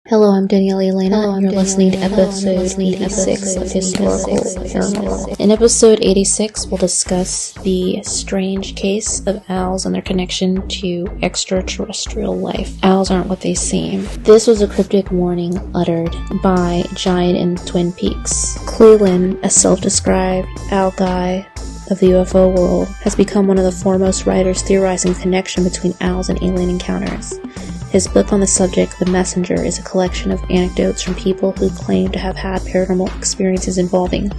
Hello, I'm Daniela Elana, and you're listening to episode 86 of Historical Paranormal. In episode 86, we'll discuss the strange case of owls and their connection to extraterrestrial life. Owls aren't what they seem. This was a cryptic warning uttered by Giant in Twin Peaks. Cleland, a self-described owl guy of the UFO world, has become one of the foremost writers theorizing the connection between owls and alien encounters. His book on the subject, The Messenger, is a collection of anecdotes from people who claim to have had paranormal experiences involving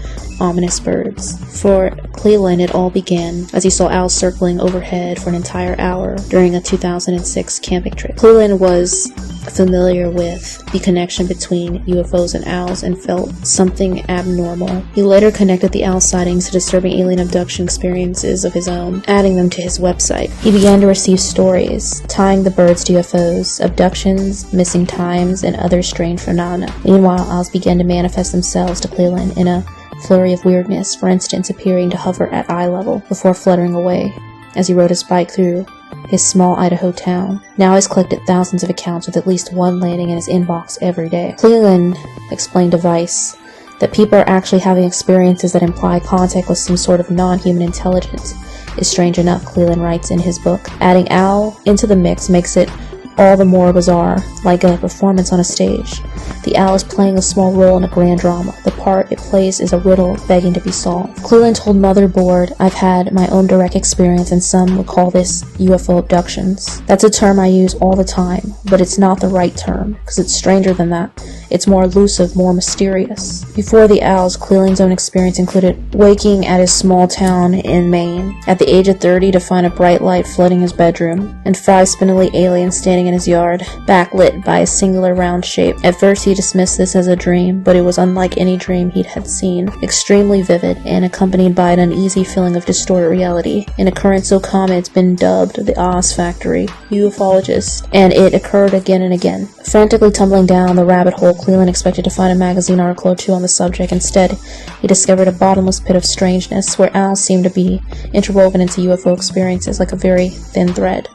ominous birds. For Cleland, it all began as he saw owls circling overhead for an entire hour during a 2006 camping trip. Cleland was familiar with the connection between UFOs and owls and felt something abnormal. He later connected the owl sightings to disturbing alien abduction experiences of his own, adding them to his website. He began to receive stories tying the birds to UFOs, abductions, missing times, and other strange phenomena. Meanwhile, owls began to manifest themselves to Cleland in a flurry of weirdness, for instance appearing to hover at eye level before fluttering away as he rode his bike through his small Idaho town. Now he's collected thousands of accounts with at least one landing in his inbox every day. Cleland explained to Vice that people are actually having experiences that imply contact with some sort of non-human intelligence is strange enough, Cleland writes in his book. Adding owl into the mix makes it all the more bizarre, like a performance on a stage. The owl is playing a small role in a grand drama. The part it plays is a riddle begging to be solved. Cleland told Motherboard, "I've had my own direct experience, and some would call this UFO abductions. That's a term I use all the time, but it's not the right term, because it's stranger than that. It's more elusive, more mysterious." Before the owls, Cleland's own experience included waking at his small town in Maine at the age of 30 to find a bright light flooding his bedroom, and 5 spindly aliens standing in his yard, backlit by a singular round shape. At first he dismissed this as a dream, but it was unlike any dream he had seen, extremely vivid and accompanied by an uneasy feeling of distorted reality, an occurrence so common it's been dubbed the Oz Factory, ufologist, and it occurred again and again. Frantically tumbling down the rabbit hole, Cleland expected to find a magazine article or two on the subject. Instead, he discovered a bottomless pit of strangeness where owls seemed to be interwoven into UFO experiences like a very thin thread.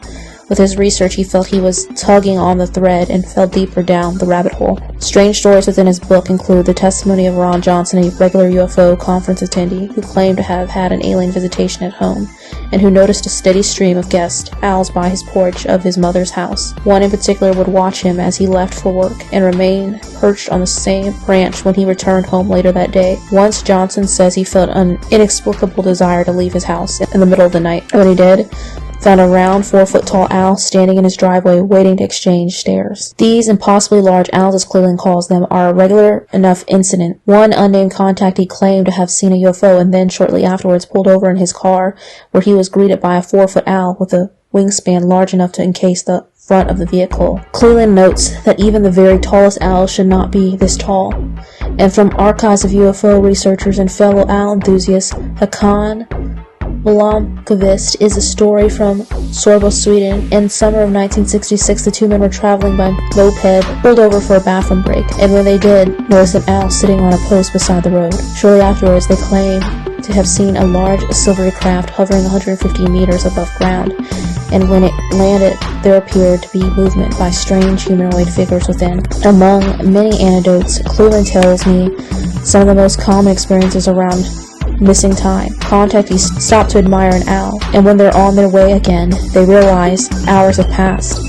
With his research, he felt he was tugging on the thread and fell deeper down the rabbit hole. Strange stories within his book include the testimony of Ron Johnson, a regular UFO conference attendee who claimed to have had an alien visitation at home, and who noticed a steady stream of guest owls by his porch of his mother's house. One in particular would watch him as he left for work and remain perched on the same branch when he returned home later that day. Once, Johnson says he felt an inexplicable desire to leave his house in the middle of the night. When he did, found a round 4-foot-tall owl standing in his driveway waiting to exchange stares. These impossibly large owls, as Cleland calls them, are a regular enough incident. One unnamed contactee claimed to have seen a UFO and then shortly afterwards pulled over in his car where he was greeted by a 4-foot owl with a wingspan large enough to encase the front of the vehicle. Cleland notes that even the very tallest owls should not be this tall. And from archives of UFO researchers and fellow owl enthusiasts, Hakan Blomqvist is a story from Sorbo, Sweden. In summer of 1966, the two men were traveling by moped, pulled over for a bathroom break, and when they did, noticed an owl sitting on a post beside the road. Shortly afterwards, they claimed to have seen a large silvery craft hovering 150 meters above ground, and when it landed, there appeared to be movement by strange humanoid figures within. Among many anecdotes, Cleland tells me some of the most common experiences around missing time. Contactees stop to admire an owl, and when they're on their way again, they realize hours have passed.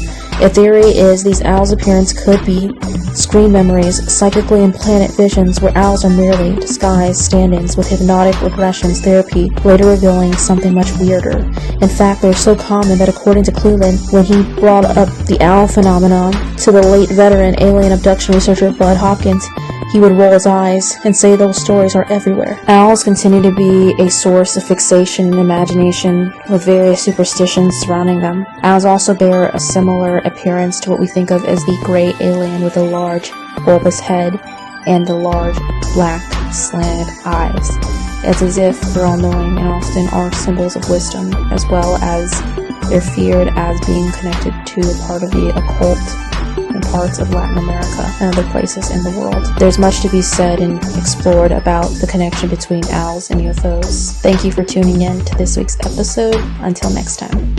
A theory is these owls' appearance could be screen memories, psychically implanted visions where owls are merely disguised stand-ins with hypnotic regressions therapy, later revealing something much weirder. In fact, they're so common that according to Cleland, when he brought up the owl phenomenon to the late veteran alien abduction researcher Bud Hopkins, he would roll his eyes and say those stories are everywhere. Owls continue to be a source of fixation and imagination, with various superstitions surrounding them. Owls also bear a similar appearance to what we think of as the gray alien with a large, bulbous head and the large, black, slanted eyes. It's as if they're all-knowing and often are symbols of wisdom, as well as they're feared as being connected to a part of the occult in parts of Latin America and other places in the world. There's much to be said and explored about the connection between owls and UFOs. Thank you for tuning in to this week's episode. Until next time.